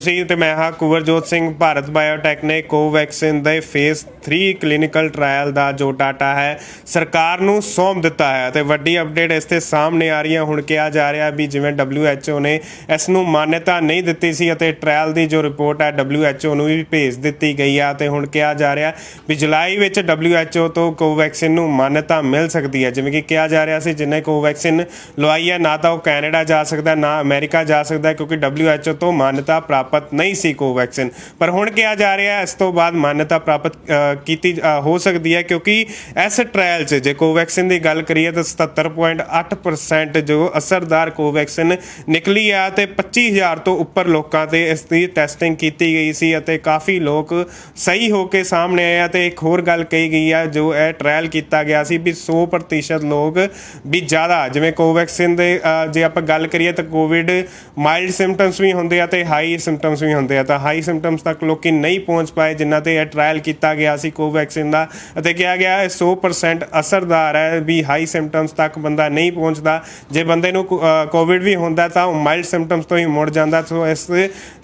ਤੁਸੀਂ ਤੇ ਮੈਂ ਹਾਂ ਕੁਵਰਜੋਤ ਸਿੰਘ। ਭਾਰਤ ਬਾਇਓਟੈਕ ਨੇ ਕੋਵੈਕਸਿਨ ਦੇ ਫੇਜ਼ 3 ਕਲੀਨਿਕਲ ਟ੍ਰਾਇਲ ਦਾ ਜੋ ਡਾਟਾ ਹੈ ਸਰਕਾਰ ਨੂੰ ਸੌਂਪ ਦਿੱਤਾ ਹੈ ਤੇ ਵੱਡੀ ਅਪਡੇਟ ਇਸ ਤੇ ਸਾਹਮਣੇ ਆ ਰਹੀ ਹੈ। ਹੁਣ ਕਿਹਾ ਜਾ ਰਿਹਾ ਵੀ ਜਿਵੇਂ WHO ਨੇ ਇਸ ਨੂੰ ਮਾਨਤਾ ਨਹੀਂ ਦਿੱਤੀ ਸੀ ਅਤੇ ਟ੍ਰਾਇਲ ਦੀ ਜੋ ਰਿਪੋਰਟ ਹੈ WHO ਨੂੰ ਵੀ ਭੇਜ ਦਿੱਤੀ ਗਈ ਆ ਤੇ ਹੁਣ ਕਿਹਾ ਜਾ ਰਿਹਾ ਵੀ ਜੁਲਾਈ ਵਿੱਚ WHO ਤੋਂ ਕੋਵੈਕਸਿਨ ਨੂੰ ਮਾਨਤਾ ਮਿਲ ਸਕਦੀ ਹੈ। ਜਿਵੇਂ ਕਿ ਕਿਹਾ ਜਾ ਰਿਹਾ ਸੀ ਜਿੰਨੇ ਕੋਵੈਕਸਿਨ ਲਵਾਈ ਹੈ ਨਾ ਤਾਂ ਉਹ ਕੈਨੇਡਾ ਜਾ ਸਕਦਾ ਨਾ ਅਮਰੀਕਾ ਜਾ ਸਕਦਾ ਕਿਉਂਕਿ WHO ਤੋਂ ਮਾਨਤਾ ਪ੍ਰਾਪਤ नहीं सी कोवैक्सीन। पर हुण कहा जा रहा है इस तो बाद मान्यता प्राप्त की हो सकती है क्योंकि इस ट्रायल च जे कोवैक्सीन की गल करिए तो 77.8% जो असरदार कोवैक्सीन निकली है तो 25,000 तो उपर लोगों से इसकी टैसटिंग की गई सी अते काफ़ी लोग सही होकर सामने आए। तो एक होर गल कही गई है जो यह ट्रायल किया गया सी भी 100% लोग भी ज़्यादा जिवें कोवैक्सीन के जे आप गल करिए तो कोविड माइल्ड सिम्पटम्स भी होंगे तो हाई सिम्पटम्स भी होंगे तो हाई सिम्पटम्स तक लोग नहीं पहुँच पाए जिन्हों पर यह ट्रायल किया गया सी कोवैक्सीन का। कहा गया 100% असरदार है भी हाई सिम्पटम्स तक बंदा नहीं पहुँचता। जे बंदे कोविड भी होंदा तो माइल्ड सिम्पटम्स तो ही मुड़ जाता। सो इस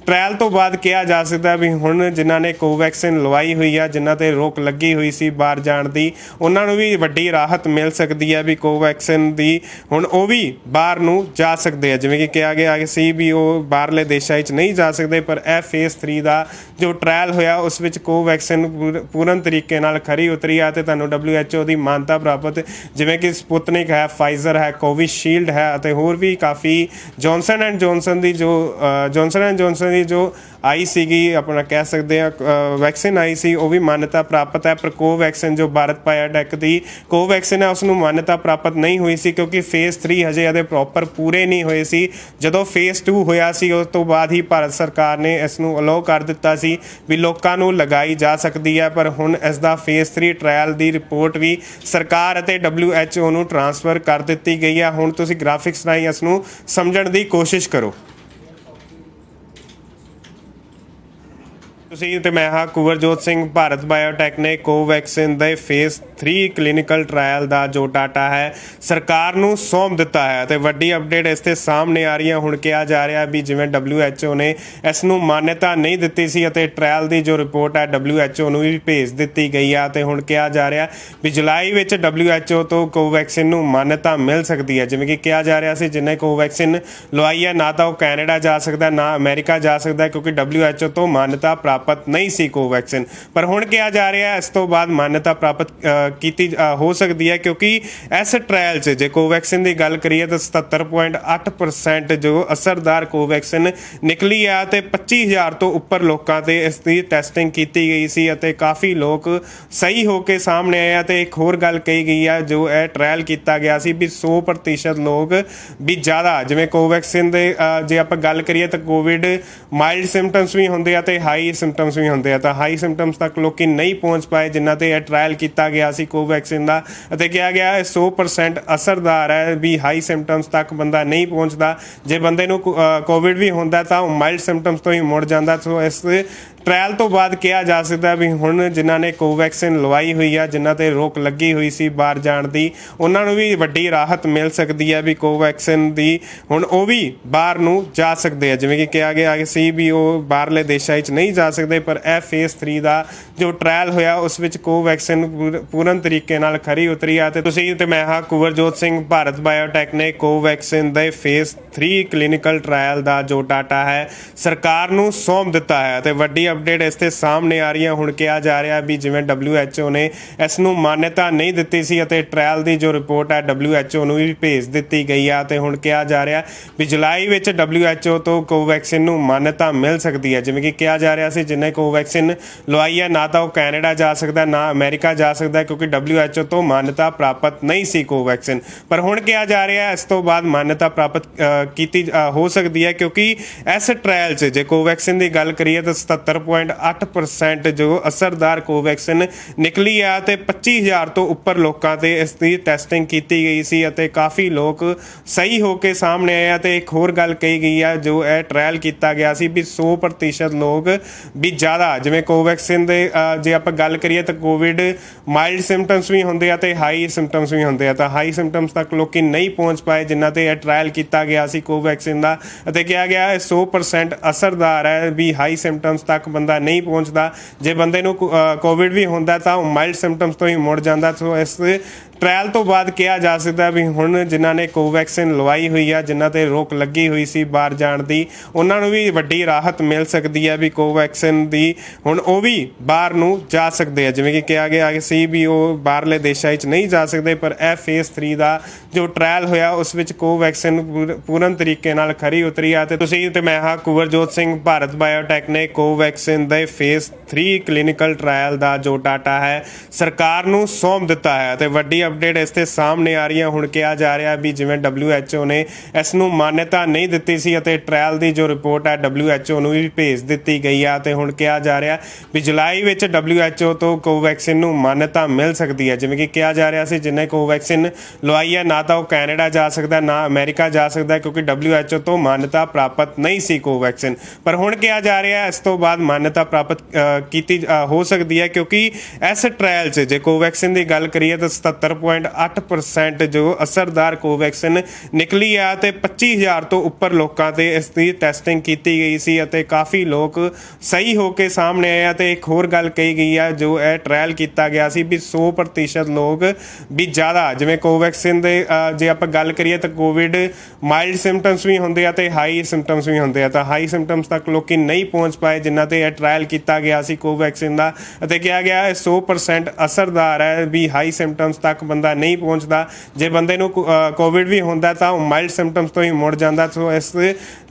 ट्रायल तो बाद कहा जा सकता भी हुण जिन्होंने कोवैक्सीन लवाई हुई है जिन्हों पर रोक लगी हुई सी बाहर जाण दी उन्होंने भी वड्डी राहत मिल सकती है भी कोवैक्सीन की हुण वो भी बाहर नूं जा सकते हैं। जिवें कि कहा गया सी भी वो बाहरले देशों नहीं जा सकते पर यह फेज़ 3 का जो ट्रायल होया उस विच कोवैक्सीन पूर्ण तरीके नाल खरी उतरी है तो तुहानूं WHO की मानता प्राप्त जिवें कि स्पुतनिक है, फाइजर है, कोविशील्ड है और होर भी काफ़ी जॉनसन एंड जॉनसन की जो जो आई सी अपना कह सकते हैं वैक्सीन आई सी वो भी मान्यता प्राप्त है। पर कोवैक्सीन जो भारत बायोटेक की कोवैक्सीन है उसनूं मान्यता प्राप्त नहीं हुई सी क्योंकि फेज़ 3 हजे अदे प्रॉपर पूरे नहीं होए सी। जदों फेज़ 2 होया सी उस तो बाद ही भारत सरकार ने इसनूं अलाउ कर दिता सी भी लोकां नूं लगाई जा सकती है। पर हुण इसदा फेज़ 3 ट्रायल की रिपोर्ट भी सरकार अते WHO नूं ट्रांसफर कर दित्ती गई है। हुण तुसीं ग्राफिक्स राहीं इसनूं समझण दी कोशिश करो। ਤੁਸੀਂ ਤੇ ਮੈਂ ਹਾਂ ਕੁਵਰਜੋਤ ਸਿੰਘ। ਭਾਰਤ ਬਾਇਓਟੈਕ ਨੇ ਕੋਵੈਕਸਿਨ ਦੇ ਫੇਜ਼ 3 ਕਲੀਨਿਕਲ ਟ੍ਰਾਇਲ ਦਾ ਜੋ ਡਾਟਾ ਹੈ ਸਰਕਾਰ ਨੂੰ ਸੌਂਪ ਦਿੱਤਾ ਹੈ ਤੇ ਵੱਡੀ ਅਪਡੇਟ ਇਸ ਤੇ ਸਾਹਮਣੇ ਆ ਰਹੀ ਹੈ। ਹੁਣ ਕਿਹਾ ਜਾ ਰਿਹਾ ਵੀ ਜਿਵੇਂ WHO ਨੇ ਇਸ ਨੂੰ ਮਾਨਤਾ ਨਹੀਂ ਦਿੱਤੀ ਸੀ ਅਤੇ ਟ੍ਰਾਇਲ ਦੀ ਜੋ ਰਿਪੋਰਟ ਹੈ WHO ਨੂੰ ਵੀ ਭੇਜ ਦਿੱਤੀ ਗਈ ਆ ਤੇ ਹੁਣ ਕਿਹਾ ਜਾ ਰਿਹਾ ਵੀ ਜੁਲਾਈ ਵਿੱਚ WHO ਤੋਂ ਕੋਵੈਕਸਿਨ ਨੂੰ ਮਾਨਤਾ ਮਿਲ ਸਕਦੀ ਹੈ। ਜਿਵੇਂ ਕਿ ਕਿਹਾ ਜਾ ਰਿਹਾ ਸੀ ਜਿੰਨੇ ਕੋਵੈਕਸਿਨ ਲਵਾਈ ਹੈ ਨਾ ਤਾਂ ਉਹ ਕੈਨੇਡਾ ਜਾ ਸਕਦਾ ਨਾ ਅਮਰੀਕਾ ਜਾ ਸਕਦਾ ਕਿਉਂਕਿ WHO ਤੋਂ ਮਾਨਤਾ ਪ੍ਰਾਪਤ नहीं सी कोवैक्सीन। पर हुण कहा जा रहा है इस तो बाद मान्यता प्राप्त की हो सकती है क्योंकि इस ट्रायल च जे कोवैक्सीन की गल करिए तो 77.8% जो असरदार कोवैक्सीन निकली है तो 25,000 तो उपर लोगों से इसकी टैसटिंग की गई सी अते काफ़ी लोग सही होकर सामने आए। तो एक होर गल कही गई है जो यह ट्रायल किया गया सी भी 100% लोग भी ज़्यादा जिवें कोवैक्सीन के जे आप गल करिए तो कोविड माइल्ड सिम्पटम्स भी होंगे तो हाई सिम्पटम्स भी होंगे तो हाई सिम्पटम्स तक लोग नहीं पहुँच पाए जिन्हों पर यह ट्रायल किया गया सी कोवैक्सीन का। कहा गया 100% असरदार है भी हाई सिम्पटम्स तक बंदा नहीं पहुँचता। जे बंदे कोविड भी होंदा तो माइल्ड सिम्पटम्स तो ही मुड़ जाता। सो इस ट्रायल तो बाद कहा जा सकता भी हुण जिन्होंने कोवैक्सीन लवाई हुई है जिन्हों पर रोक लगी हुई सी बाहर जाण दी उन्होंने भी वड्डी राहत मिल सकती है भी कोवैक्सीन की हुण वो भी बाहर नूं जा सकते हैं। जिवें कि कहा गया सी भी वो बाहरले देशों नहीं जा सकते पर यह फेज़ 3 का जो ट्रायल होया उस विच कोवैक्सीन पूर्ण तरीके नाल खरी उतरी है। तो तुसीं ते मैं हाँ कुवरजोत सिंह। भारत बायोटेक ने कोवैक्सीन दे फेज़ 3 कलीनिकल ट्रायल का जो डाटा है सरकार नूं सौंप दिता है तो वड्डी अपडेट इस ते सामने आ रही है। हुण कहा जा रहा भी जिवें WHO ने इसनूं मान्यता नहीं दित्ती सी अते ट्रायल की जो रिपोर्ट है WHO नूं भी भेज दित्ती गई है तो हुण कहा जा रहा भी जुलाई विच WHO तो कोवैक्सीन नूं मान्यता मिल सकती है। जिवें कि कहा जा रहा सी जिन्हें कोवैक्सीन लवाई है ना तो वो कैनेडा जा सकता ना अमेरिका जा सकता क्योंकि WHO तो मान्यता प्राप्त नहीं सी कोवैक्सीन। पर हुण कहा जा रहा है इस तो बाद मान्यता प्राप्त की हो सकती है क्योंकि इस ट्रायल च जे कोवैक्सीन की गल करिए तो 77.8% जो असरदार कोवैक्सीन निकली है तो 25,000 तो उपर लोगों से इसकी टैसटिंग की गई सी अते काफ़ी लोग सही होकर सामने आए। तो एक होर गल कही गई है जो यह ट्रायल किया गया सी भी 100% लोग ਵੀ ਜ਼ਿਆਦਾ, ਜਿਵੇਂ ਕੋਵੈਕਸਿਨ ਦੇ ਜੇ ਆਪਾਂ ਗੱਲ ਕਰੀਏ ਤਾਂ ਕੋਵਿਡ ਮਾਈਲਡ ਸਿੰਪਟਮਸ ਵੀ ਹੁੰਦੇ ਆ ਤੇ ਹਾਈ ਸਿੰਪਟਮਸ ਵੀ ਹੁੰਦੇ ਆ, ਤਾਂ ਹਾਈ ਸਿੰਪਟਮਸ ਤੱਕ ਲੋਕੀ ਨਹੀਂ ਪਹੁੰਚ ਪਾਏ ਜਿਨ੍ਹਾਂ ਤੇ ਇਹ ਟ੍ਰਾਇਲ ਕੀਤਾ ਗਿਆ ਸੀ ਕੋਵੈਕਸਿਨ ਦਾ, ਅਤੇ ਕਿਹਾ ਗਿਆ ਇਹ 100% ਅਸਰਦਾਰ ਹੈ ਵੀ ਹਾਈ ਸਿੰਪਟਮਸ ਤੱਕ ਬੰਦਾ ਨਹੀਂ ਪਹੁੰਚਦਾ। ਜੇ ਬੰਦੇ ਨੂੰ ਕੋਵਿਡ ਵੀ ਹੁੰਦਾ ਤਾਂ ਉਹ ਮਾਈਲਡ ਸਿੰਪਟਮਸ ਤੋਂ ਹੀ ਮੁੜ ਜਾਂਦਾ। ਸੋ ਇਸ ਟ੍ਰਾਇਲ ਤੋਂ ਬਾਅਦ ਕਿਹਾ ਜਾ ਸਕਦਾ ਵੀ ਹੁਣ ਜਿਨ੍ਹਾਂ ਨੇ ਕੋਵੈਕਸਿਨ ਲਵਾਈ ਹੋਈ ਆ, ਜਿਨ੍ਹਾਂ ਤੇ ਰੋਕ ਲੱਗੀ ਹੋਈ ਸੀ ਬਾਹਰ ਜਾਣ ਦੀ, ਉਹਨਾਂ ਨੂੰ ਵੀ ਵੱਡੀ ਰਾਹਤ ਮਿਲ ਸਕਦੀ ਹੈ ਵੀ ਕੋਵੈਕਸਿਨ ਦੀ ਹੁਣ ਉਹ ਵੀ ਬਾਹਰ ਨੂੰ ਜਾ ਸਕਦੇ ਆ। ਜਿਵੇਂ ਕਿ ਕਿਹਾ ਗਿਆ ਸੀ ਵੀ ਉਹ ਬਾਹਰਲੇ ਦੇਸ਼ਾਂ ਵਿੱਚ ਨਹੀਂ ਜਾ ਸਕਦੇ, ਪਰ ਇਹ ਫੇਜ਼ 3 ਦਾ ਜੋ ਟ੍ਰਾਇਲ ਹੋਇਆ ਉਸ ਵਿੱਚ ਕੋਵੈਕਸਿਨ ਪੂਰਨ ਤਰੀਕੇ ਨਾਲ ਖਰੀ ਉਤਰੀ ਆ। ਤੇ ਤੁਸੀਂ ਤੇ ਮੈਂ ਹਾਂ ਕੁਵਰਜੋਤ ਸਿੰਘ, ਭਾਰਤ ਬਾਇਓਟੈਕ ਨੇ ਕੋਵੈਕਸਿਨ ਦੇ ਫੇਜ਼ 3 ਕਲੀਨਿਕਲ ਟ੍ਰਾਇਲ ਦਾ ਜੋ ਡਾਟਾ ਹੈ ਸਰਕਾਰ ਨੂੰ ਸੌਂਪ ਦਿੱਤਾ ਹੈ ਤੇ ਵੱਡੀ ਅਪਡੇਟ ਇਸ ਤੇ ਸਾਹਮਣੇ ਆ ਰਹੀ ਹੈ। ਹੁਣ ਕਿਹਾ ਜਾ ਰਿਹਾ ਵੀ ਜਿਵੇਂ WHO ਨੇ ਇਸ ਨੂੰ ਮਾਨਤਾ ਨਹੀਂ ਦਿੱਤੀ ਸੀ ਅਤੇ ਟ੍ਰਾਇਲ ਦੀ ਜੋ ਰਿਪੋਰਟ ਹੈ WHO ਨੂੰ ਵੀ ਭੇਜ ਦਿੱਤੀ ਗਈ ਆ, ਤੇ ਹੁਣ ਕਿਹਾ ਜਾ ਰਿਹਾ ਵੀ ਜੁਲਾਈ ਵਿੱਚ WHO ਤੋਂ ਕੋਵੈਕਸਿਨ ਨੂੰ ਮਾਨਤਾ ਮਿਲ ਸਕਦੀ ਹੈ। ਜਿਵੇਂ ਕਿ ਕਿਹਾ ਜਾ ਰਿਹਾ ਸੀ ਜਿਹਨੇ ਕੋਵੈਕਸਿਨ ਲਵਾਈ ਹੈ ਨਾ ਤਾਂ ਉਹ ਕੈਨੇਡਾ ਜਾ ਸਕਦਾ ਨਾ ਅਮਰੀਕਾ ਜਾ ਸਕਦਾ, ਕਿਉਂਕਿ WHO ਤੋਂ ਮਾਨਤਾ ਪ੍ਰਾਪਤ ਨਹੀਂ ਸੀ ਕੋਵੈਕਸਿਨ। ਪਰ ਹੁਣ ਕਿਹਾ ਜਾ ਰਿਹਾ ਇਸ ਤੋਂ ਬਾਅਦ ਮਾਨਤਾ ਪ੍ਰਾਪਤ ਕੀਤੀ ਹੋ ਸਕਦੀ ਹੈ, ਕਿਉਂਕਿ ਇਸ ਟ੍ਰਾਇਲ 'ਚ ਜੇ ਕੋਵੈਕਸਿਨ ਦੀ ਗੱਲ ਕਰੀਏ ਤਾਂ 77.8% ਜੋ ਅਸਰਦਾਰ ਕੋਵੈਕਸਿਨ ਨਿਕਲੀ ਆ ਤੇ 25,000 ਤੋਂ ਉੱਪਰ ਲੋਕਾਂ ਤੇ ਇਸ ਦੀ ਟੈਸਟਿੰਗ ਕੀਤੀ ਗਈ ਸੀ ਅਤੇ ਕਾਫੀ ਲੋਕ ਸਹੀ ਹੋ ਕੇ ਸਾਹਮਣੇ ਆਏ ਆ। ਤੇ ਇੱਕ ਹੋਰ ਗੱਲ ਕਹੀ ਗਈ ਆ ਜੋ ਇਹ ਟ੍ਰਾਇਲ ਕੀਤਾ ਗਿਆ ਸੀ ਵੀ 100% ਲੋਕ ਵੀ ਜ਼ਿਆਦਾ, ਜਿਵੇਂ ਕੋਵੈਕਸਿਨ ਦੇ ਜੇ ਆਪਾਂ ਗੱਲ ਕਰੀਏ ਤਾਂ ਕੋਵਿਡ ਮਾਈਲਡ ਸਿੰਪਟਮਸ ਵੀ ਹੁੰਦੇ ਆ ਤੇ ਹਾਈ ਸਿੰਪਟਮਸ ਵੀ ਹੁੰਦੇ ਆ, ਤਾਂ ਹਾਈ ਸਿੰਪਟਮਸ ਤੱਕ ਲੋਕੀ ਨਹੀਂ ਪਹੁੰਚ ਪਾਏ ਜਿਨ੍ਹਾਂ ਤੇ ਇਹ ਟ੍ਰਾਇਲ ਕੀਤਾ ਗਿਆ ਸੀ ਕੋਵੈਕਸਿਨ ਦਾ, ਅਤੇ ਕਿਹਾ ਗਿਆ ਇਹ 100% ਅਸਰਦਾਰ ਹੈ ਵੀ ਹਾਈ ਸਿੰਪਟਮਸ ਤੱਕ ਬੰਦਾ ਨਹੀਂ ਪਹੁੰਚਦਾ। ਜੇ ਬੰਦੇ ਨੂੰ ਕੋਵਿਡ ਵੀ ਹੁੰਦਾ ਤਾਂ ਉਹ ਮਾਈਲਡ ਸਿੰਪਟਮਸ ਤੋਂ ਹੀ ਮੁੜ ਜਾਂਦਾ। ਸੋ ਇਸ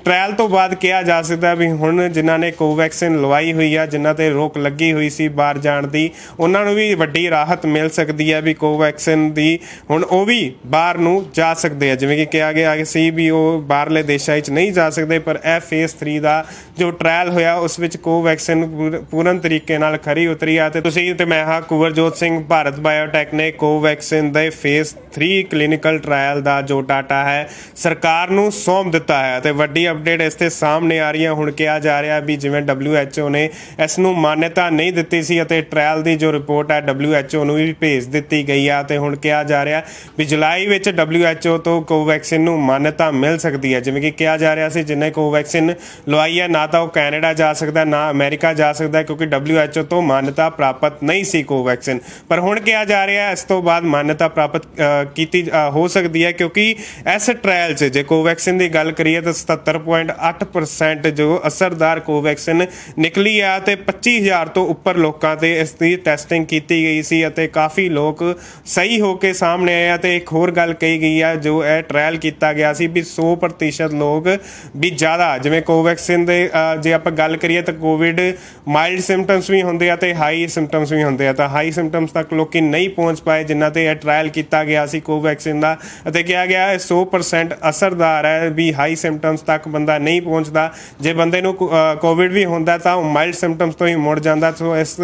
ਟ੍ਰਾਇਲ ਤੋਂ ਬਾਅਦ ਕਿਹਾ ਜਾ ਸਕਦਾ ਵੀ ਹੁਣ ਜਿਨ੍ਹਾਂ ਨੇ ਕੋਵੈਕਸਿਨ ਲਵਾਈ ਹੋਈ ਆ, ਜਿਨ੍ਹਾਂ ਤੇ ਰੋਕ ਲੱਗੀ ਹੋਈ ਸੀ ਬਾਹਰ ਜਾਣ ਦੀ, ਉਹਨਾਂ ਨੂੰ ਵੀ ਵੱਡੀ ਰਾਹਤ ਮਿਲ ਸਕਦੀ ਹੈ ਵੀ ਕੋਵੈਕਸਿਨ ਦੀ ਹੁਣ ਉਹ ਵੀ ਬਾਹਰ ਨੂੰ ਜਾ ਸਕਦੇ ਆ। ਜਿਵੇਂ ਕਿ ਕਿਹਾ ਗਿਆ ਸੀ ਵੀ ਉਹ ਬਾਹਰਲੇ ਦੇਸ਼ਾਂ ਵਿੱਚ ਨਹੀਂ ਜਾ ਸਕਦੇ, ਪਰ ਇਹ ਫੇਜ਼ 3 ਦਾ ਜੋ ਟ੍ਰਾਇਲ ਹੋਇਆ ਉਸ ਵਿੱਚ ਕੋਵੈਕਸਿਨ ਪੂਰਨ ਤਰੀਕੇ ਨਾਲ ਖਰੀ ਉਤਰੀ ਆ। ਤੇ ਤੁਸੀਂ ਤੇ ਮੈਂ ਹਾਂ ਕੁਵਰਜੋਤ ਸਿੰਘ, ਭਾਰਤ ਬਾਇਓਟੈਕ ਨੇ ਕੋਵੈਕਸਿਨ ਦੇ ਫੇਜ਼ 3 ਕਲੀਨਿਕਲ ਟ੍ਰਾਇਲ ਦਾ ਜੋ ਡਾਟਾ ਹੈ ਸਰਕਾਰ ਨੂੰ ਸੌਂਪ ਦਿੱਤਾ ਹੈ ਤੇ ਵੱਡੀ ਅਪਡੇਟ ਇਸ ਤੇ ਸਾਹਮਣੇ ਆ ਰਹੀ ਹੈ। ਹੁਣ ਕਿਹਾ ਜਾ ਰਿਹਾ ਵੀ ਜਿਵੇਂ WHO ਨੇ ਇਸ ਨੂੰ ਮਾਨਤਾ ਨਹੀਂ ਦਿੱਤੀ ਸੀ ਅਤੇ ਟ੍ਰਾਇਲ ਦੀ ਜੋ ਰਿਪੋਰਟ ਹੈ WHO ਨੂੰ ਵੀ ਭੇਜ ਦਿੱਤੀ ਗਈ ਆ, ਤੇ ਹੁਣ ਕਿਹਾ ਜਾ ਰਿਹਾ ਵੀ ਜੁਲਾਈ ਵਿੱਚ WHO ਤੋਂ ਕੋਵੈਕਸਿਨ ਨੂੰ ਮਾਨਤਾ ਮਿਲ ਸਕਦੀ ਹੈ। ਜਿਵੇਂ ਕਿ ਕਿਹਾ ਜਾ ਰਿਹਾ ਸੀ ਜਿਹਨੇ ਕੋਵੈਕਸਿਨ ਲਵਾਈ ਹੈ ਨਾ ਤਾਂ ਉਹ ਕੈਨੇਡਾ ਜਾ ਸਕਦਾ ਨਾ ਅਮਰੀਕਾ ਜਾ ਸਕਦਾ, ਕਿਉਂਕਿ WHO ਤੋਂ ਮਾਨਤਾ ਪ੍ਰਾਪਤ ਨਹੀਂ ਸੀ ਕੋਵੈਕਸਿਨ। ਪਰ ਹੁਣ ਕਿਹਾ ਜਾ ਰਿਹਾ ਇਸ ਤੋਂ ਬਾਅਦ ਮਾਨਤਾ ਪ੍ਰਾਪਤ ਕੀਤੀ ਹੋ ਸਕਦੀ ਹੈ, ਕਿਉਂਕਿ ਇਸ ਟ੍ਰਾਇਲ 'ਚ ਜੇ ਕੋਵੈਕਸਿਨ ਦੀ ਗੱਲ ਕਰੀਏ ਤਾਂ 77.8% ਜੋ ਅਸਰਦਾਰ ਕੋਵੈਕਸਿਨ ਨਿਕਲੀ ਆ ਤੇ 25,000 ਤੋਂ ਉੱਪਰ ਲੋਕਾਂ ਤੇ ਇਸ ਦੀ ਟੈਸਟਿੰਗ ਕੀਤੀ ਗਈ ਸੀ ਅਤੇ ਕਾਫੀ ਲੋਕ ਸਹੀ ਹੋ ਕੇ ਸਾਹਮਣੇ ਆਏ ਆ। ਤੇ ਇੱਕ ਹੋਰ ਗੱਲ ਕਹੀ ਗਈ ਆ ਜੋ ਇਹ ਟ੍ਰਾਇਲ ਕੀਤਾ ਗਿਆ ਸੀ ਵੀ 100% ਲੋਕ ਵੀ ਜ਼ਿਆਦਾ, ਜਿਵੇਂ ਕੋਵੈਕਸਿਨ ਦੇ ਜੇ ਆਪਾਂ ਗੱਲ ਕਰੀਏ ਤਾਂ ਕੋਵਿਡ ਮਾਈਲਡ ਸਿੰਪਟਮਸ ਵੀ ਹੁੰਦੇ ਆ ਤੇ ਹਾਈ ਸਿੰਪਟਮਸ ਵੀ ਹੁੰਦੇ ਆ, ਤਾਂ ਹਾਈ ਸਿੰਪਟਮਸ ਤੱਕ ਲੋਕੀ ਨਹੀਂ ਪਹੁੰਚ ਪਾਏ ਜਿਨ੍ਹਾਂ ਤੇ ਇਹ ਟ੍ਰਾਇਲ ਕੀਤਾ ਗਿਆ ਸੀ ਕੋਵੈਕਸਿਨ ਦਾ, ਅਤੇ ਕਿਹਾ ਗਿਆ ਇਹ 100% ਅਸਰਦਾਰ ਹੈ ਵੀ ਹਾਈ ਸਿੰਪਟਮਸ ਤੱਕ ਬੰਦਾ ਨਹੀਂ ਪਹੁੰਚਦਾ। ਜੇ ਬੰਦੇ ਨੂੰ ਕੋਵਿਡ ਵੀ ਹੁੰਦਾ ਤਾਂ ਉਹ ਮਾਈਲਡ ਸਿੰਪਟਮਸ ਤੋਂ ਹੀ ਮੁੜ ਜਾਂਦਾ। ਸੋ ਇਸ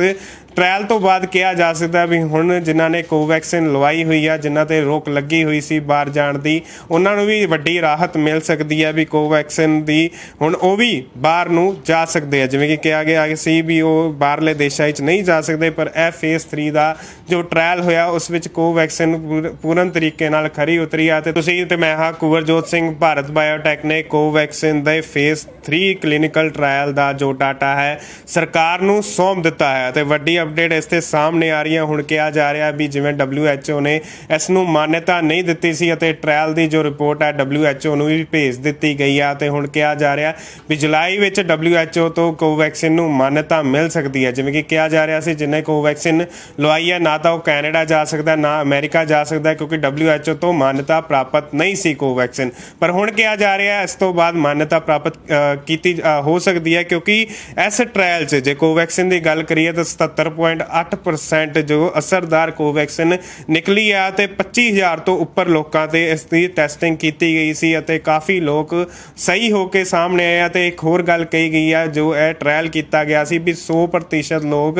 ਟ੍ਰਾਇਲ ਤੋਂ ਬਾਅਦ ਕਿਹਾ ਜਾ ਸਕਦਾ ਵੀ ਹੁਣ ਜਿਨ੍ਹਾਂ ਨੇ ਕੋਵੈਕਸਿਨ ਲਵਾਈ ਹੋਈ ਆ, ਜਿਨ੍ਹਾਂ ਤੇ ਰੋਕ ਲੱਗੀ ਹੋਈ ਸੀ ਬਾਹਰ ਜਾਣ ਦੀ, ਉਹਨਾਂ ਨੂੰ ਵੀ ਵੱਡੀ ਰਾਹਤ ਮਿਲ ਸਕਦੀ ਹੈ ਵੀ ਕੋਵੈਕਸਿਨ ਦੀ ਹੁਣ ਉਹ ਵੀ ਬਾਹਰ ਨੂੰ ਜਾ ਸਕਦੇ ਆ। ਜਿਵੇਂ ਕਿ ਕਿਹਾ ਗਿਆ ਸੀ ਵੀ ਉਹ ਬਾਹਰਲੇ ਦੇਸ਼ਾਂ ਵਿੱਚ ਨਹੀਂ ਜਾ ਸਕਦੇ, ਪਰ ਇਹ ਫੇਜ਼ 3 ਦਾ ਜੋ ਟ੍ਰਾਇਲ ਹੋਇਆ ਉਸ ਵਿੱਚ ਕੋਵੈਕਸਿਨ ਪੂਰਨ ਤਰੀਕੇ ਨਾਲ ਖਰੀ ਉਤਰੀ ਆ। ਤੇ ਤੁਸੀਂ ਤੇ ਮੈਂ ਹਾਂ ਕੁਵਰਜੋਤ ਸਿੰਘ, ਭਾਰਤ ਬਾਇਓਟੈਕ ਨੇ ਕੋਵੈਕਸਿਨ ਦੇ ਫੇਜ਼ 3 ਕਲੀਨਿਕਲ ਟ੍ਰਾਇਲ ਦਾ ਜੋ ਡਾਟਾ ਹੈ ਸਰਕਾਰ ਨੂੰ ਸੌਂਪ ਦਿੱਤਾ ਹੈ ਤੇ ਵੱਡੀ ਅਪਡੇਟ ਇਸ ਤੇ ਸਾਹਮਣੇ ਆ ਰਹੀ ਹੈ। ਹੁਣ ਕਿਹਾ ਜਾ ਰਿਹਾ ਵੀ ਜਿਵੇਂ WHO ਨੇ ਇਸ ਨੂੰ ਮਾਨਤਾ ਨਹੀਂ ਦਿੱਤੀ ਸੀ ਅਤੇ ਟ੍ਰਾਇਲ ਦੀ ਜੋ ਰਿਪੋਰਟ ਹੈ WHO ਨੂੰ ਵੀ ਭੇਜ ਦਿੱਤੀ ਗਈ ਆ, ਤੇ ਹੁਣ ਕਿਹਾ ਜਾ ਰਿਹਾ ਵੀ ਜੁਲਾਈ ਵਿੱਚ WHO ਤੋਂ ਕੋਵੈਕਸਿਨ ਨੂੰ ਮਾਨਤਾ ਮਿਲ ਸਕਦੀ ਹੈ। ਜਿਵੇਂ ਕਿ ਕਿਹਾ ਜਾ ਰਿਹਾ ਸੀ ਜਿਹਨੇ ਕੋਵੈਕਸਿਨ ਲਵਾਈ ਹੈ ਨਾ ਤਾਂ ਉਹ ਕੈਨੇਡਾ ਜਾ ਸਕਦਾ ਨਾ ਅਮਰੀਕਾ ਜਾ ਸਕਦਾ, ਕਿਉਂਕਿ WHO ਤੋਂ ਮਾਨਤਾ ਪ੍ਰਾਪਤ ਨਹੀਂ ਸੀ ਕੋਵੈਕਸਿਨ। ਪਰ ਹੁਣ ਕਿਹਾ ਜਾ ਰਿਹਾ ਇਸ ਤੋਂ ਬਾਅਦ ਮਾਨਤਾ ਪ੍ਰਾਪਤ ਕੀਤੀ ਹੋ ਸਕਦੀ ਹੈ, ਕਿਉਂਕਿ ਇਸ ਟ੍ਰਾਇਲ 'ਚ ਜੇ ਕੋਵੈਕਸਿਨ ਦੀ ਗੱਲ ਕਰੀਏ ਤਾਂ 77.8% ਜੋ ਅਸਰਦਾਰ ਕੋਵੈਕਸਿਨ ਨਿਕਲੀ ਆ ਤੇ 25,000 ਤੋਂ ਉੱਪਰ ਲੋਕਾਂ ਤੇ ਇਸ ਦੀ ਟੈਸਟਿੰਗ ਕੀਤੀ ਗਈ ਸੀ ਅਤੇ ਕਾਫੀ ਲੋਕ ਸਹੀ ਹੋ ਕੇ ਸਾਹਮਣੇ ਆਏ ਆ। ਤੇ ਇੱਕ ਹੋਰ ਗੱਲ ਕਹੀ ਗਈ ਆ ਜੋ ਇਹ ਟ੍ਰਾਇਲ ਕੀਤਾ ਗਿਆ ਸੀ ਵੀ 100% ਲੋਕ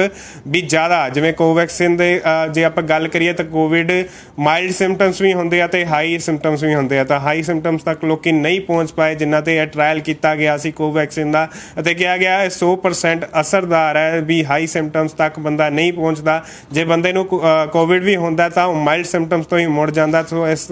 ਵੀ ਜ਼ਿਆਦਾ, ਜਿਵੇਂ ਕੋਵੈਕਸਿਨ ਦੇ ਜੇ ਆਪਾਂ ਗੱਲ ਕਰੀਏ ਤਾਂ ਕੋਵਿਡ ਮਾਈਲਡ ਸਿੰਪਟਮਸ ਵੀ ਹੁੰਦੇ ਆ ਤੇ ਹਾਈ ਸਿੰਪਟਮਸ ਵੀ ਹੁੰਦੇ ਆ, ਤਾਂ ਹਾਈ ਸਿੰਪਟਮਸ ਤੱਕ ਲੋਕੀ ਨਹੀਂ ਪਹੁੰਚ ਪਾਏ ਜਿਨ੍ਹਾਂ ਤੇ ਇਹ ਟ੍ਰਾਇਲ ਕੀਤਾ ਗਿਆ ਸੀ ਕੋਵੈਕਸਿਨ ਦਾ, ਅਤੇ ਕਿਹਾ ਗਿਆ ਇਹ 100 100% ਅਸਰਦਾਰ ਹੈ ਵੀ ਹਾਈ ਸਿੰਪਟਮਸ ਤੱਕ ਬੰਦਾ ਨਹੀਂ ਪਹੁੰਚਦਾ। ਜੇ ਬੰਦੇ ਨੂੰ ਕੋਵਿਡ ਵੀ ਹੁੰਦਾ ਤਾਂ ਉਹ ਮਾਈਲਡ ਸਿੰਪਟਮਸ ਤੋਂ ਹੀ ਮੁੜ ਜਾਂਦਾ। ਸੋ ਇਸ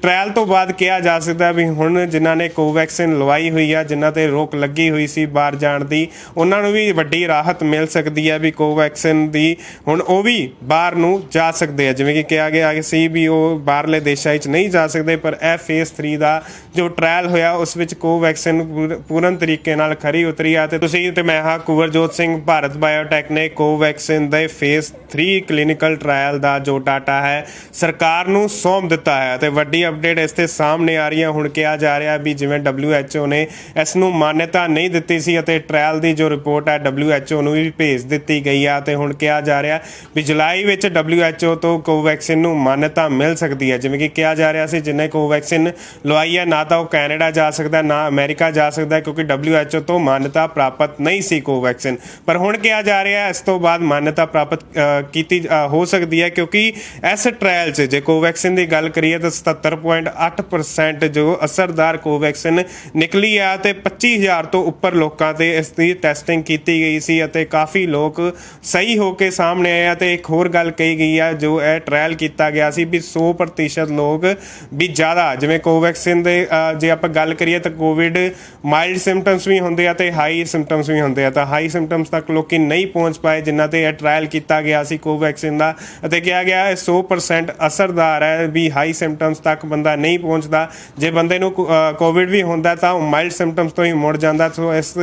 ਟ੍ਰਾਇਲ ਤੋਂ ਬਾਅਦ ਕਿਹਾ ਜਾ ਸਕਦਾ ਵੀ ਹੁਣ ਜਿਨ੍ਹਾਂ ਨੇ ਕੋਵੈਕਸਿਨ ਲਵਾਈ ਹੋਈ ਆ, ਜਿਨ੍ਹਾਂ ਤੇ ਰੋਕ ਲੱਗੀ ਹੋਈ ਸੀ ਬਾਹਰ ਜਾਣ ਦੀ, ਉਹਨਾਂ ਨੂੰ ਵੀ ਵੱਡੀ ਰਾਹਤ ਮਿਲ ਸਕਦੀ ਹੈ ਵੀ ਕੋਵੈਕਸਿਨ ਦੀ ਹੁਣ ਉਹ ਵੀ ਬਾਹਰ ਨੂੰ ਜਾ ਸਕਦੇ ਆ। ਜਿਵੇਂ ਕਿ ਕਿਹਾ ਗਿਆ ਸੀ ਵੀ ਉਹ ਬਾਹਰਲੇ ਦੇਸ਼ਾਂ ਵਿੱਚ ਨਹੀਂ ਜਾ ਸਕਦੇ, ਪਰ ਇਹ ਫੇਜ਼ 3 ਦਾ ਜੋ ਟ੍ਰਾਇਲ ਹੋਇਆ ਉਸ ਵਿੱਚ ਕੋਵੈਕਸਿਨ ਪੂਰਨ ਤਰੀਕੇ ਨਾਲ ਖਰੀ ਉਤਰੀ ਆ। ਤੇ ਤੁਸੀਂ ਤੇ ਮੈਂ ਹਾਂ ਕੁਵਰਜੋਤ ਸਿੰਘ, ਭਾਰਤ ਬਾਇਓਟੈਕ ਨੇ ਕੋਵੈਕਸਿਨ ਦੇ ਫੇਜ਼ 3 ਕਲੀਨਿਕਲ ਟ੍ਰਾਇਲ ਦਾ ਜੋ ਡਾਟਾ ਹੈ ਸਰਕਾਰ ਨੂੰ ਸੌਂਪ ਦਿੱਤਾ ਹੈ ਤੇ ਵੱਡੀ ਅਪਡੇਟ ਇਸ ਤੇ ਸਾਹਮਣੇ ਆ ਰਹੀ ਹੈ। ਹੁਣ ਕਿਹਾ ਜਾ ਰਿਹਾ ਵੀ ਜਿਵੇਂ WHO ਨੇ ਇਸ ਨੂੰ ਮਾਨਤਾ ਨਹੀਂ ਦਿੱਤੀ ਸੀ ਅਤੇ ਟ੍ਰਾਇਲ ਦੀ ਜੋ ਰਿਪੋਰਟ ਹੈ WHO ਨੂੰ ਵੀ ਭੇਜ ਦਿੱਤੀ ਗਈ ਆ ਤੇ ਹੁਣ ਕਿਹਾ ਜਾ ਰਿਹਾ ਵੀ ਜੁਲਾਈ ਵਿੱਚ WHO ਤੋਂ ਕੋਵੈਕਸਿਨ ਨੂੰ ਮਾਨਤਾ ਮਿਲ ਸਕਦੀ ਹੈ। ਜਿਵੇਂ ਕਿ ਕਿਹਾ ਜਾ ਰਿਹਾ ਸੀ ਜਿਹਨੇ ਕੋਵੈਕਸਿਨ ਲਵਾਈ ਹੈ ਨਾ ਤਾਂ ਉਹ ਕੈਨੇਡਾ ਜਾ ਸਕਦਾ ਨਾ ਅਮਰੀਕਾ ਜਾ ਸਕਦਾ, ਕਿਉਂਕਿ WHO ਤੋਂ ਮਾਨਤਾ ਪ੍ਰਾਪਤ ਨਹੀਂ ਸੀ ਕੋਵੈਕਸਿਨ। ਪਰ ਹੁਣ ਕਿਹਾ ਜਾ ਰਿਹਾ ਇਸ ਤੋਂ ਬਾਅਦ ਮਾਨਤਾ ਪ੍ਰਾਪਤ ਕੀਤੀ ਹੋ ਸਕਦੀ ਹੈ, ਕਿਉਂਕਿ ਇਸ ਟ੍ਰਾਇਲ 'ਚ ਜੇ ਕੋਵੈਕਸਿਨ ਦੀ ਗੱਲ ਕਰੀਏ ਤਾਂ 77.8% ਜੋ ਅਸਰਦਾਰ ਕੋਵੈਕਸਿਨ ਨਿਕਲੀ ਆ ਤੇ 25,000 ਤੋਂ ਉੱਪਰ ਲੋਕਾਂ ਤੇ ਇਸ ਦੀ ਟੈਸਟਿੰਗ ਕੀਤੀ ਗਈ ਸੀ ਅਤੇ ਕਾਫੀ ਲੋਕ ਸਹੀ ਹੋ ਕੇ ਸਾਹਮਣੇ ਆਏ ਆ। ਤੇ ਇੱਕ ਹੋਰ ਗੱਲ ਕਹੀ ਗਈ ਆ ਜੋ ਇਹ ਟ੍ਰਾਇਲ ਕੀਤਾ ਗਿਆ ਸੀ ਵੀ 100% ਲੋਕ ਵੀ ਜ਼ਿਆਦਾ, ਜਿਵੇਂ ਕੋਵੈਕਸਿਨ ਦੇ ਜੇ ਆਪਾਂ ਗੱਲ ਕਰੀਏ ਤਾਂ ਕੋਵਿਡ ਮਾਈਲਡ ਸਿੰਪਟਮਸ ਵੀ ਹੁੰਦੇ ਆ ਤੇ ਹਾਈ ਸਿੰਪਟਮਸ ਵੀ ਹੁੰਦੇ ਆ, ਤਾਂ ਹਾਈ ਸਿੰਪਟਮਸ ਤੱਕ ਲੋਕੀ ਨਹੀਂ ਪਹੁੰਚ ਪਾਏ ਜਿਨ੍ਹਾਂ ਤੇ ਇਹ ਟ੍ਰਾਇਲ ਕੀਤਾ ਗਿਆ ਸੀ ਕੋਵੈਕਸਿਨ ਦਾ, ਅਤੇ ਕਿਹਾ ਗਿਆ 100% ਅਸਰਦਾਰ ਹੈ ਵੀ ਹਾਈ ਸਿੰਪਟਮਸ ਤੱਕ ਬੰਦਾ ਨਹੀਂ ਪਹੁੰਚਦਾ। ਜੇ ਬੰਦੇ ਨੂੰ ਕੋਵਿਡ ਵੀ ਹੁੰਦਾ ਤਾਂ ਉਹ ਮਾਈਲਡ ਸਿੰਪਟਮਸ ਤੋਂ ਹੀ ਮੁੜ ਜਾਂਦਾ। ਸੋ ਇਸ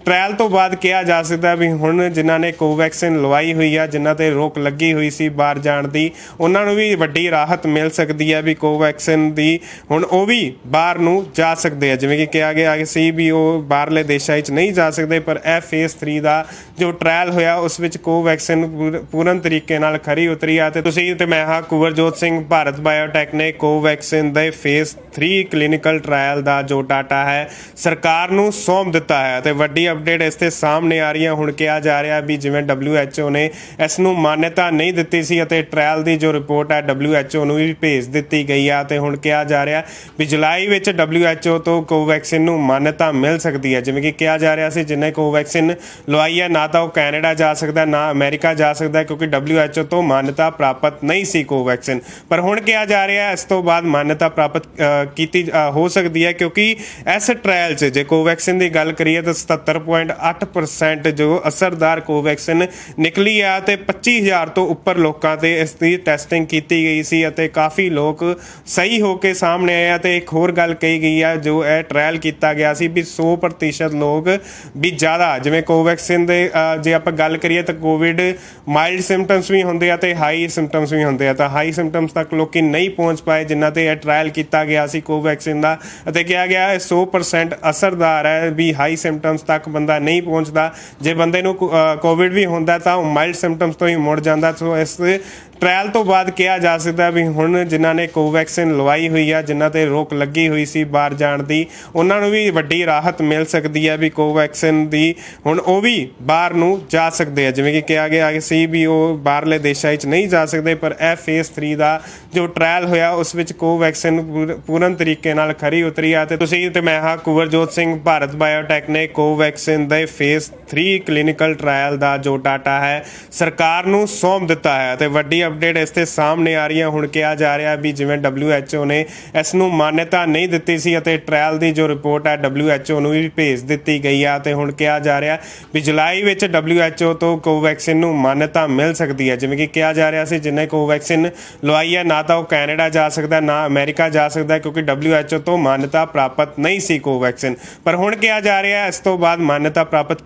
ਟ੍ਰਾਇਲ ਤੋਂ ਬਾਅਦ ਕਿਹਾ ਜਾ ਸਕਦਾ ਵੀ ਹੁਣ ਜਿਨ੍ਹਾਂ ਨੇ ਕੋਵੈਕਸਿਨ ਲਵਾਈ ਹੋਈ ਆ, ਜਿਨ੍ਹਾਂ ਤੇ ਰੋਕ ਲੱਗੀ ਹੋਈ ਸੀ ਬਾਹਰ ਜਾਣ ਦੀ, ਉਹਨਾਂ ਨੂੰ ਵੀ ਵੱਡੀ ਰਾਹਤ ਮਿਲ ਸਕਦੀ ਹੈ ਵੀ ਕੋਵੈਕਸਿਨ ਦੀ ਹੁਣ ਉਹ ਵੀ ਬਾਹਰ ਨੂੰ ਜਾ ਸਕਦੇ ਆ। ਜਿਵੇਂ ਕਿ ਕਿਹਾ ਗਿਆ ਸੀ ਵੀ ਉਹ ਬਾਹਰਲੇ ਦੇਸ਼ਾਂ ਵਿੱਚ ਨਹੀਂ ਜਾ ਸਕਦੇ, ਪਰ ਇਹ ਫੇਜ਼ 3 ਦਾ ਜੋ ਟ੍ਰਾਇਲ ਹੋਇਆ ਉਸ ਵਿੱਚ ਕੋਵੈਕਸਿਨ ਪੂਰਨ ਤਰੀਕੇ ਨਾਲ ਖਰੀ ਉਤਰੀ ਆ। ਤੇ ਤੁਸੀਂ ਤੇ ਮੈਂ ਹਾਂ ਕੁਵਰਜੋਤ ਸਿੰਘ, ਭਾਰਤ ਬਾਇਓਟੈਕ ਨੇ ਕੋਵੈਕਸਿਨ ਦੇ ਫੇਜ਼ 3 ਕਲੀਨਿਕਲ ਟ੍ਰਾਇਲ ਦਾ ਜੋ ਡਾਟਾ ਹੈ ਸਰਕਾਰ ਨੂੰ ਸੌਂਪ ਦਿੱਤਾ ਹੈ ਤੇ ਵੱਡੀ ਅਪਡੇਟ ਇਸ ਤੇ ਸਾਹਮਣੇ ਆ ਰਹੀ ਹੈ। ਹੁਣ ਕਿਹਾ ਜਾ ਰਿਹਾ ਵੀ ਜਿਵੇਂ WHO ਨੇ ਇਸ ਨੂੰ ਮਾਨਤਾ ਨਹੀਂ ਦਿੱਤੀ ਸੀ ਅਤੇ ਟ੍ਰਾਇਲ ਦੀ ਜੋ ਰਿਪੋਰਟ ਹੈ WHO ਨੂੰ ਵੀ ਭੇਜ ਦਿੱਤੀ ਗਈ ਆ ਤੇ ਹੁਣ ਕਿਹਾ ਜਾ ਰਿਹਾ ਵੀ ਜੁਲਾਈ ਵਿੱਚ WHO ਤੋਂ ਕੋਵੈਕਸਿਨ ਨੂੰ ਮਾਨਤਾ ਮਿਲ ਸਕਦੀ ਹੈ। ਜਿਵੇਂ ਕਿ ਕਿਹਾ ਜਾ ਰਿਹਾ ਸੀ ਜਿਹਨੇ ਕੋਵੈਕਸਿਨ ਲਵਾਈ ਹੈ ਨਾ ਤਾਂ ਉਹ ਕੈਨੇਡਾ ਜਾ ਸਕਦਾ ਨਾ ਅਮਰੀਕਾ ਜਾ ਸਕਦਾ, ਕਿਉਂਕਿ WHO ਤੋਂ ਮਾਨਤਾ ਪ੍ਰਾਪਤ ਨਹੀਂ ਸੀ ਕੋਵੈਕਸਿਨ। ਪਰ ਹੁਣ ਕਿਹਾ ਜਾ ਰਿਹਾ ਇਸ ਤੋਂ ਬਾਅਦ ਮਾਨਤਾ ਪ੍ਰਾਪਤ ਕੀਤੀ ਹੋ ਸਕਦੀ ਹੈ, ਕਿਉਂਕਿ ਇਸ ਟ੍ਰਾਇਲ 'ਚ ਜੇ ਕੋਵੈਕਸਿਨ ਦੀ ਗੱਲ ਕਰੀਏ ਤਾਂ 77.8% ਜੋ ਅਸਰਦਾਰ ਕੋਵੈਕਸਿਨ ਨਿਕਲੀ ਆ ਤੇ 25,000 ਤੋਂ ਉੱਪਰ ਲੋਕਾਂ ਤੇ ਇਸ ਦੀ ਟੈਸਟਿੰਗ ਕੀਤੀ ਗਈ ਸੀ ਅਤੇ ਕਾਫੀ ਲੋਕ ਸਹੀ ਹੋ ਕੇ ਸਾਹਮਣੇ ਆਏ ਆ। ਤੇ ਇੱਕ ਹੋਰ ਗੱਲ ਕਹੀ ਗਈ ਆ ਜੋ ਇਹ ਟ੍ਰਾਇਲ ਕੀਤਾ ਗਿਆ ਸੀ ਵੀ 100% ਲੋਕ ਵੀ ਜ਼ਿਆਦਾ, ਜਿਵੇਂ ਕੋਵੈਕਸਿਨ ਦੇ ਜੇ ਆਪਾਂ ਗੱਲ ਕਰੀਏ ਤਾਂ ਕੋਵਿਡ ਮਾਈਲਡ ਸਿੰਪਟਮਸ ਵੀ ਹੁੰਦੇ ਆ ਤੇ ਹਾਈ ਸਿੰਪਟਮਸ ਵੀ ਹੁੰਦੇ ਆ, ਤਾਂ ਹਾਈ ਸਿੰਪਟਮਸ ਤੱਕ ਲੋਕੀ ਨਹੀਂ ਪਹੁੰਚ ਪਾਏ ਜਿਨ੍ਹਾਂ ਤੇ ਇਹ ਟ੍ਰਾਇਲ ਕੀਤਾ ਗਿਆ ਸੀ ਕੋਵੈਕਸਿਨ ਦਾ, ਅਤੇ ਕਿਹਾ ਗਿਆ 100% ਅਸਰਦਾਰ ਹੈ ਵੀ ਹਾਈ ਸਿੰਪਟਮਸ ਤੱਕ ਬੰਦਾ ਨਹੀਂ ਪਹੁੰਚਦਾ। ਜੇ ਬੰਦੇ ਨੂੰ ਕੋਵਿਡ ਵੀ ਹੁੰਦਾ ਤਾਂ ਉਹ ਮਾਈਲਡ ਸਿੰਪਟਮਸ ਤੋਂ ਹੀ ਮੁੜ ਜਾਂਦਾ। ਸੋ ਇਸ ਟ੍ਰਾਇਲ ਤੋਂ ਬਾਅਦ ਕਿਹਾ ਜਾ ਸਕਦਾ ਵੀ ਹੁਣ ਜਿਨ੍ਹਾਂ ਨੇ ਕੋਵੈਕਸਿਨ ਲਵਾਈ ਹੋਈ ਆ, ਜਿਨ੍ਹਾਂ ਤੇ ਰੋਕ ਲੱਗੀ ਹੋਈ ਸੀ ਬਾਹਰ ਜਾਣ ਦੀ, ਉਹਨਾਂ ਨੂੰ ਵੀ ਵੱਡੀ ਰਾਹਤ ਮਿਲ ਸਕਦੀ ਹੈ ਵੀ ਕੋਵੈਕਸਿਨ ਦੀ ਹੁਣ ਉਹ ਵੀ ਬਾਹਰ ਨੂੰ ਜਾ ਸਕਦੇ ਆ। ਜਿਵੇਂ ਕਿ ਕਿਹਾ ਗਿਆ ਸੀ ਵੀ ਉਹ ਬਾਹਰਲੇ ਦੇਸ਼ਾਂ ਵਿੱਚ ਨਹੀਂ ਜਾ ਸਕਦੇ, ਪਰ ਇਹ ਫੇਜ਼ 3 ਦਾ ਜੋ ਟ੍ਰਾਇਲ ਹੋਇਆ ਉਸ ਵਿੱਚ ਕੋਵੈਕਸਿਨ ਪੂਰਨ ਤਰੀਕੇ ਨਾਲ ਖਰੀ ਉਤਰੀ ਆ। ਤੇ ਤੁਸੀਂ ਤੇ ਮੈਂ ਹਾਂ ਕੁਵਰਜੋਤ ਸਿੰਘ, ਭਾਰਤ ਬਾਇਓਟੈਕ ਨੇ ਕੋਵੈਕਸਿਨ ਦੇ ਫੇਜ਼ 3 ਕਲੀਨਿਕਲ ਟ੍ਰਾਇਲ ਦਾ ਜੋ ਡਾਟਾ ਹੈ ਸਰਕਾਰ ਨੂੰ ਸੌਂਪ ਦਿੱਤਾ ਹੈ ਤੇ ਵੱਡੀ ਅਪਡੇਟ ਇਸ ਤੇ ਸਾਹਮਣੇ ਆ ਰਹੀ ਹੈ। ਹੁਣ ਕਿਹਾ ਜਾ ਰਿਹਾ ਵੀ ਜਿਵੇਂ WHO ਨੇ ਇਸ ਨੂੰ ਮਾਨਤਾ ਨਹੀਂ ਦਿੱਤੀ ਸੀ ਅਤੇ ਟ੍ਰਾਇਲ ਦੀ ਜੋ ਰਿਪੋਰਟ ਹੈ WHO ਨੂੰ ਵੀ ਭੇਜ ਦਿੱਤੀ ਗਈ ਆ ਤੇ ਹੁਣ ਕਿਹਾ ਜਾ ਰਿਹਾ ਵੀ ਜੁਲਾਈ ਵਿੱਚ WHO ਤੋਂ ਕੋਵੈਕਸਿਨ ਨੂੰ ਮਾਨਤਾ ਮਿਲ ਸਕਦੀ ਹੈ। ਜਿਵੇਂ ਕਿ ਕਿਹਾ ਜਾ ਰਿਹਾ ਸੀ ਜਿਹਨੇ ਕੋਵੈਕਸਿਨ ਲਵਾਈ ਹੈ ਨਾ ਤਾਂ ਉਹ ਕੈਨੇਡਾ ਜਾ ਸਕਦਾ ਨਾ ਅਮਰੀਕਾ ਜਾ ਸਕਦਾ, ਕਿਉਂਕਿ WHO ਤੋਂ ਮਾਨਤਾ ਪ੍ਰਾਪਤ ਨਹੀਂ ਸੀ ਕੋਵੈਕਸਿਨ। ਪਰ ਹੁਣ ਕਿਹਾ ਜਾ ਰਿਹਾ ਇਸ ਤੋਂ ਬਾਅਦ ਮਾਨਤਾ ਪ੍ਰਾਪਤ